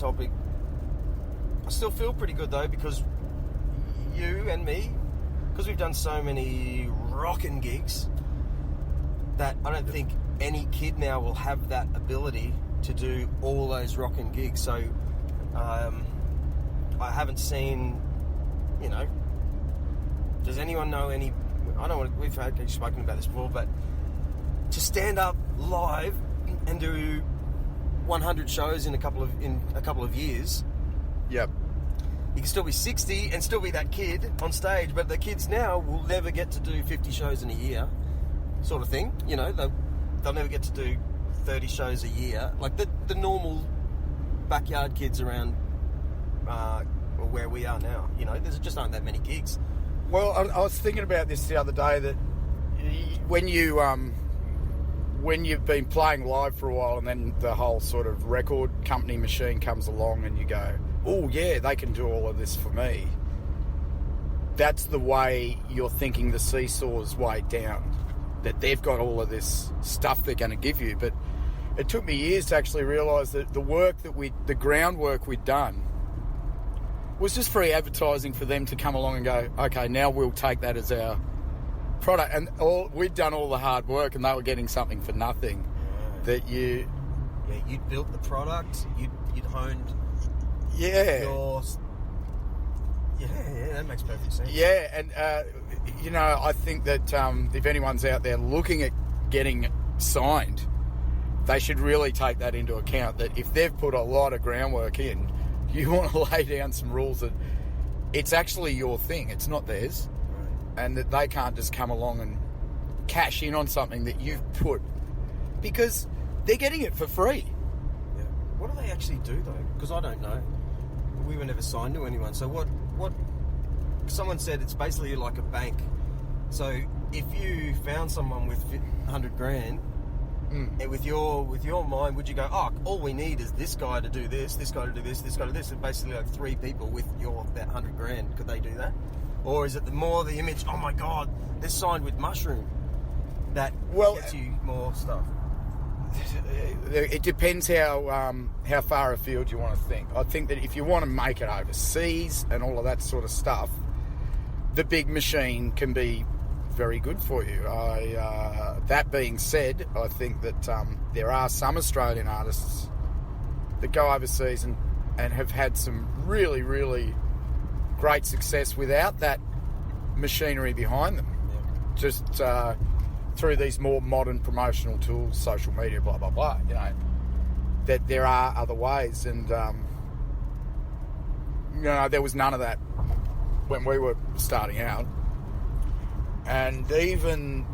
topic. I still feel pretty good though, because you and me, because we've done so many rockin' gigs, that I don't think any kid now will have that ability to do all those rockin' gigs. So I haven't seen, you know, does anyone know any, I don't want to, we've actually spoken about this before, but to stand up live and do 100 shows in a couple of years. Yep. You can still be 60 and still be that kid on stage, but the kids now will never get to do 50 shows in a year, sort of thing. You know, they'll never get to do 30 shows a year. Like the normal backyard kids around where we are now. You know, there's just aren't that many gigs. Well, I was thinking about this the other day, that when you've been playing live for a while and then the whole sort of record company machine comes along and you go, oh yeah, they can do all of this for me. That's the way you're thinking the seesaw's way down, that they've got all of this stuff they're going to give you. But it took me years to actually realise that the groundwork we'd done was just free advertising for them to come along and go, okay, now we'll take that as our product. And we'd done all the hard work and they were getting something for nothing. Yeah. You'd built the product, you'd honed yours. Yeah, that makes perfect sense. Yeah, and you know, I think that if anyone's out there looking at getting signed, they should really take that into account, that if they've put a lot of groundwork in, you want to lay down some rules that it's actually your thing, it's not theirs. Right. And that they can't just come along and cash in on something that you've put, because they're getting it for free. Yeah. What do they actually do though? Because I don't know. We were never signed to anyone. So what someone said it's basically like a bank. So if you found someone with 100 grand, and with your mind, would you go, oh, all we need is this guy to do this guy to do this guy to do this, and basically like 3 people with that 100 grand, could they do that? Or is it more the image, oh my God, they're signed with Mushroom, that gets you more stuff? It depends how far afield you want to think. I think that if you want to make it overseas and all of that sort of stuff, the big machine can be very good for you. That being said, I think that there are some Australian artists that go overseas and have had some really, really great success without that machinery behind them. Yeah. Just through these more modern promotional tools, social media, blah, blah, blah, you know, that there are other ways. And, you know, there was none of that when we were starting out. And even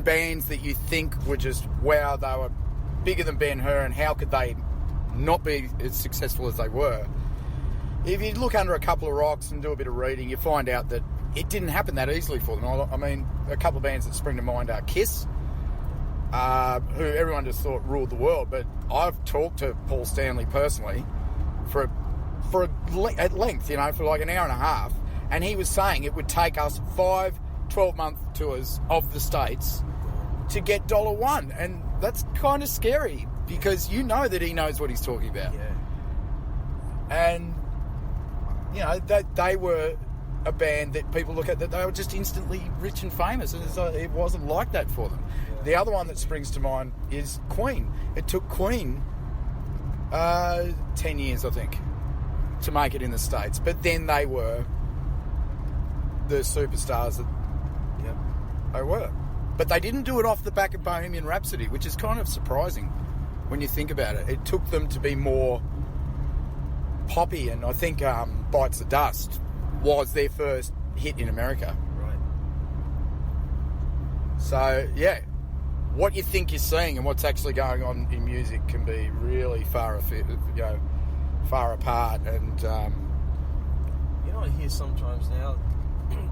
bands that you think were just, wow, they were bigger than Ben-Hur, and how could they not be as successful as they were? If you look under a couple of rocks and do a bit of reading, you find out that it didn't happen that easily for them. I mean, a couple of bands that spring to mind are Kiss, who everyone just thought ruled the world. But I've talked to Paul Stanley personally at length, you know, for like an hour and a half. And he was saying it would take us 5 12-month tours of the States to get $1. And that's kind of scary, because you know that he knows what he's talking about. Yeah. And, you know, that they were a band that people look at, that they were just instantly rich and famous. And it wasn't like that for them. Yeah. The other one that springs to mind is Queen. It took Queen 10 years, I think, to make it in the States. But then they were the superstars that they were. But they didn't do it off the back of Bohemian Rhapsody, which is kind of surprising when you think about it. It took them to be more poppy, and I think Bites the Dust was their first hit in America. Right. So, yeah, what you think you're seeing and what's actually going on in music can be really far apart. And you know, I hear sometimes now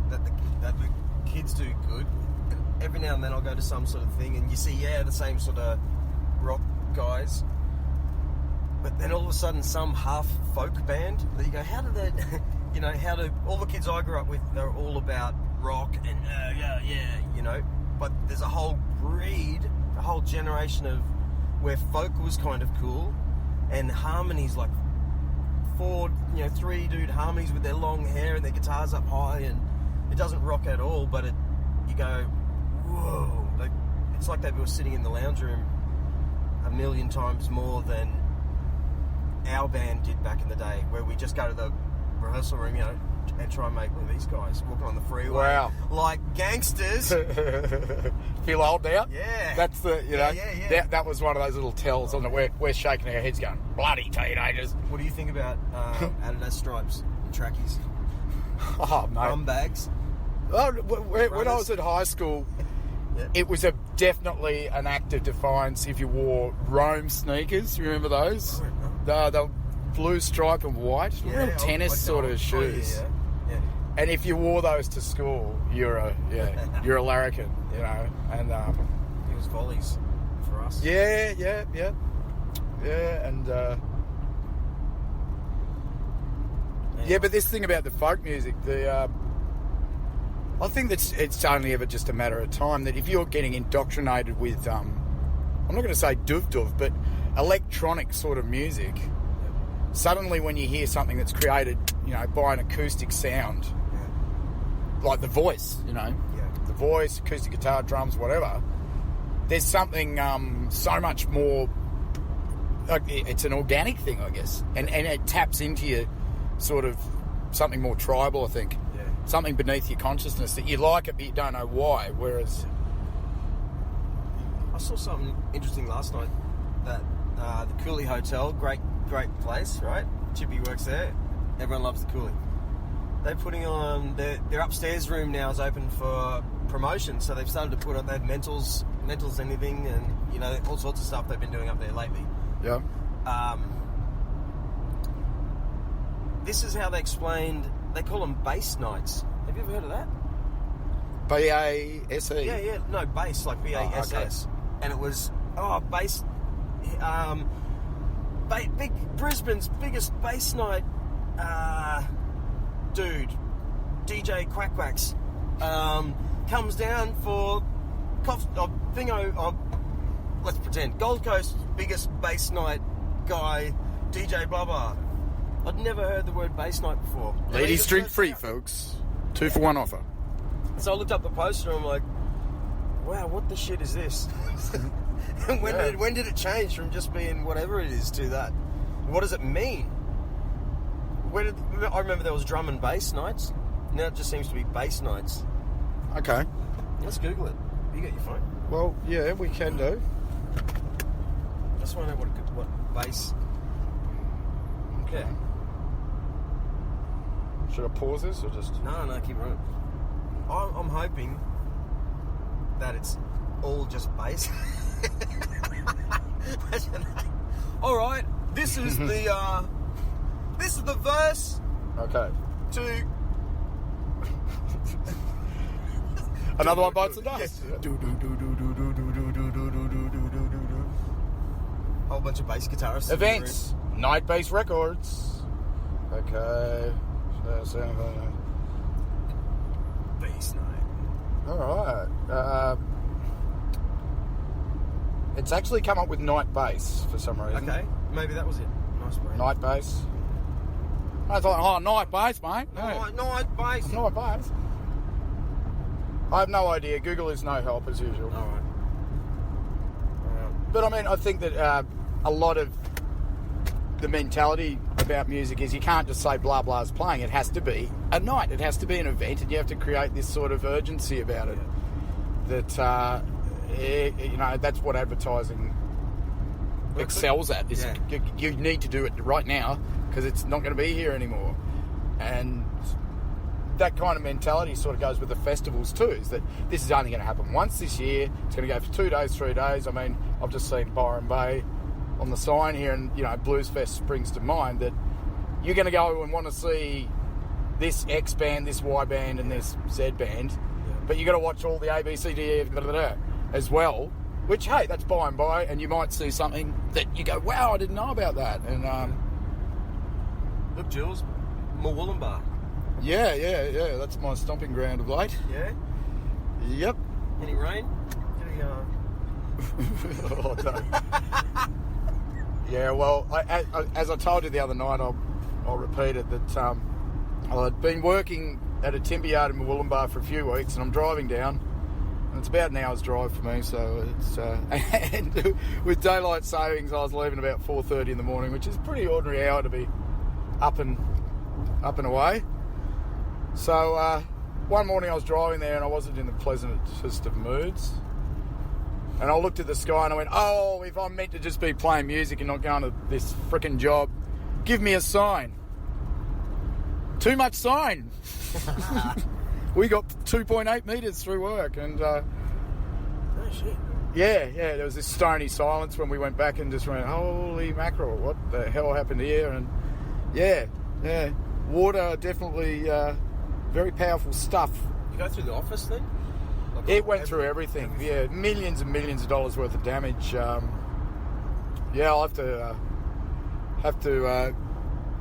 that the kids do good, and every now and then I'll go to some sort of thing and you see the same sort of rock guys, but then all of a sudden some half folk band that you go, how do they you know, how do all the kids I grew up with, they're all about rock and you know, but there's a whole breed, a whole generation of where folk was kind of cool, and harmonies like 3 dude harmonies with their long hair and their guitars up high, and it doesn't rock at all, but you go, whoa, it's like they were sitting in the lounge room a million times more than our band did back in the day, where we just go to the rehearsal room, and try and make, look at these guys walking on the freeway. Wow. Like gangsters. Feel old now? Yeah. That's the, Yeah. That was one of those little tells on it. We're shaking our heads going, bloody teenagers. What do you think about Adidas stripes and trackies? Oh, mate. Bum bags? Oh, when I was at high school, it was definitely an act of defiance if you wore Rome sneakers. Remember those? The blue stripe and white, real tennis sort of shoes. Yeah. And if you wore those to school, you're a larrikin, And it was volleys for us. Yeah, and but this thing about the folk music, I think that it's only ever just a matter of time that if you're getting indoctrinated with, I'm not going to say duv, but electronic sort of music, suddenly when you hear something that's created, by an acoustic sound, like the voice, the voice, acoustic guitar, drums, whatever, there's something so much more, it's an organic thing, I guess, and it taps into your sort of something more tribal, I think. Something beneath your consciousness that you like it, but you don't know why. Whereas I saw something interesting last night. That the Cooley Hotel, great place, right? Chippy works there. Everyone loves the Cooley. They're putting on their upstairs room now is open for promotion, so they've started to put on. They have mentals anything, and all sorts of stuff they've been doing up there lately. Yeah. This is how they explained. They call them bass nights. Have you ever heard of that? B-A-S-E? Yeah. No, bass, like B-A-S-S. Okay. And it was, bass... Brisbane's biggest bass night dude, DJ Quacks, comes down for... let's pretend, Gold Coast's biggest bass night guy, DJ blah blah. I'd never heard the word bass night before. Ladies drink free, folks. 2 for 1 offer. So I looked up the poster and I'm like, wow, what the shit is this? And when did it change from just being whatever it is to that? What does it mean? I remember there was drum and bass nights. Now it just seems to be bass nights. Okay. Let's Google it. You got your phone? Well, yeah, we can do. I just want to know what bass... Okay. Should I pause this or just... No, keep running. I'm hoping that it's all just bass. All right, this is the verse. Okay. To another one bites the dust. Yes. Whole bunch of bass guitarists. Events. Night Bass Records. Okay. Bass night. Alright. It's actually come up with Night Bass for some reason. Okay, maybe that was it. Nice brain. Night Bass. I thought, Night Bass, mate. Night bass. Night Bass. I have no idea. Google is no help as usual. Alright. But I mean, I think that a lot of the mentality about music is you can't just say blah blah's playing. It has to be a night. It has to be an event, and you have to create this sort of urgency about it. That that's what advertising excels at. Is you need to do it right now because it's not going to be here anymore. And that kind of mentality sort of goes with the festivals too. Is that this is only going to happen once this year? It's going to go for 2 days, 3 days. I mean, I've just seen Byron Bay on the sign here, and Blues Fest springs to mind that you're going to go and want to see this X band, this Y band, and this Z band, but you got to watch all the A, B, C, D, E, as well. Which, hey, that's by and by, and you might see something that you go, wow, I didn't know about that. And look, Jules, Murwillumbah. Yeah, that's my stomping ground of late. Yeah. Yep. Any rain? Oh, no. Yeah, well, as I told you the other night, I'll repeat it, that I'd been working at a timber yard in Wollongbar for a few weeks, and I'm driving down, and it's about an hour's drive for me, so it's... and with daylight savings, I was leaving about 4:30 in the morning, which is a pretty ordinary hour to be up and away. So one morning I was driving there, and I wasn't in the pleasantest of moods. And I looked at the sky and I went, oh, if I'm meant to just be playing music and not going to this frickin' job, give me a sign. Too much sign. We got 2.8 metres through work. And oh, shit. Yeah, there was this stony silence when we went back and just went, holy mackerel, what the hell happened here? And yeah, water definitely very powerful stuff. You go through the office then? It went through everything. Yeah, millions and millions of dollars worth of damage. I'll have to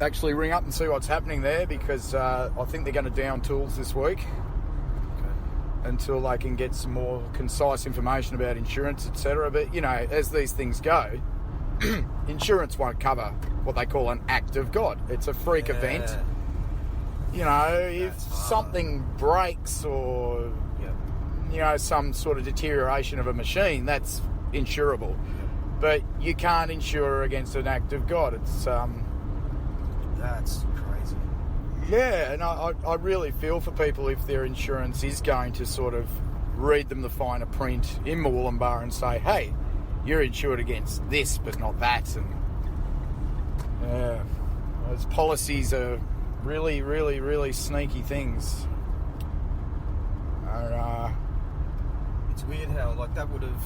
actually ring up and see what's happening there, because I think they're going to down tools this week until they can get some more concise information about insurance, etc. But you know, as these things go, insurance won't cover what they call an act of God. It's a freak event. You know, if something breaks or you know, some sort of deterioration of a machine, that's insurable. But you can't insure against an act of God. It's that's crazy. Yeah, and I really feel for people if their insurance is going to sort of read them the finer print in Wollongbar and say, hey, you're insured against this but not that. And those policies are really, really, really sneaky things. It's weird how, like, that would have...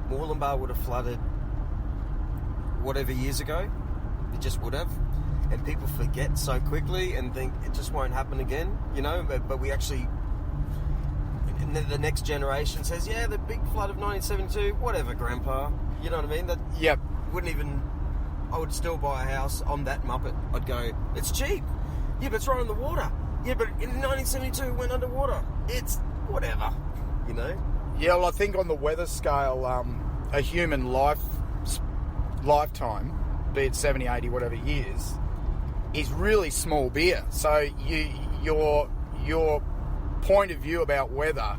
Moorlambar would have flooded whatever years ago. It just would have. And people forget so quickly and think it just won't happen again, you know? But we actually... And then the next generation says, yeah, the big flood of 1972, whatever, Grandpa. You know what I mean? That Yep. Wouldn't even... I would still buy a house on that Muppet. I'd go, it's cheap. Yeah, but it's right on the water. Yeah, but in 1972 it went underwater. It's whatever, you know? Yeah, well, I think on the weather scale, a human lifetime, be it 70, 80, whatever years, is really small beer. So your point of view about weather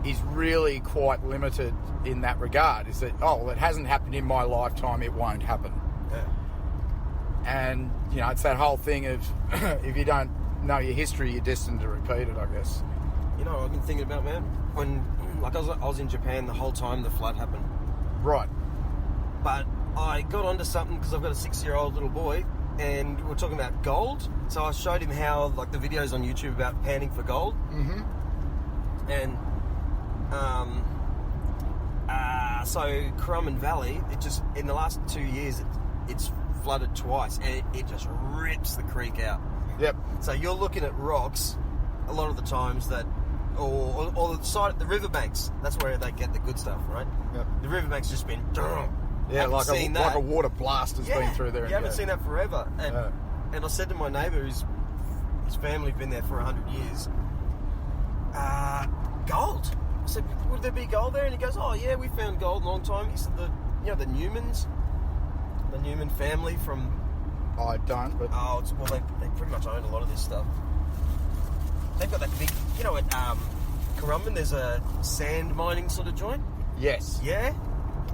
is really quite limited in that regard. Is that, oh, well, it hasn't happened in my lifetime, it won't happen. Yeah. And, you know, it's that whole thing of if you don't know your history, you're destined to repeat it, I guess. You know what I've been thinking about, man? When, like, I was in Japan the whole time the flood happened. Right. But I got onto something because I've got a 6-year-old little boy, and we're talking about gold. So I showed him how, like, the videos on YouTube about panning for gold. Mm-hmm. And so Currumbin Valley, it just, in the last 2 years, it's flooded twice, and it just rips the creek out. Yep. So you're looking at rocks a lot of the times that, or the side, the riverbanks. That's where they get the good stuff, right? Yep. The riverbank's just been. Yeah, like a water blast has been through there. You haven't seen that forever. And I said to my neighbour, his family's been there for 100 years. Gold. I said, would there be gold there? And he goes, oh yeah, we found gold a long time. He said the Newman family from. I don't, but they pretty much own a lot of this stuff. They've got that big, you know, at Currumbin, there's a sand mining sort of joint. Yes. Yeah.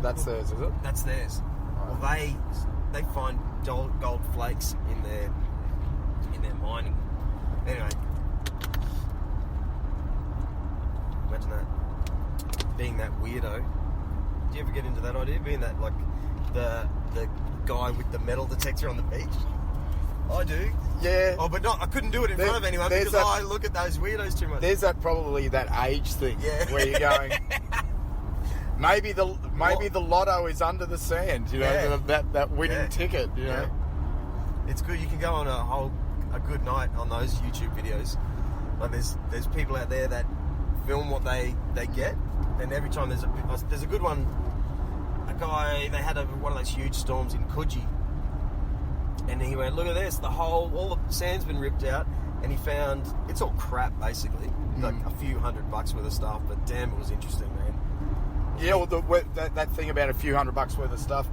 That's theirs, is it? That's theirs. Right. Well, they find gold flakes in their mining. Anyway, imagine that. Being that weirdo. Do you ever get into that idea? Being that, like, the guy with the metal detector on the beach? I do. Yeah. Oh, but not. I couldn't do it in front of anyone because I look at those weirdos too much. There's probably that age thing where you're going. maybe the lotto is under the sand. You know, that winning ticket. You know, it's good. You can go on a good night on those YouTube videos. Like there's people out there that film what they get, and every time there's a good one. A guy, they had one of those huge storms in Coogee. And he went, look at this, all the sand's been ripped out, and he found, it's all crap, basically, like a few $100 worth of stuff, but damn, it was interesting, man. Yeah, well, that thing about a few $100 worth of stuff.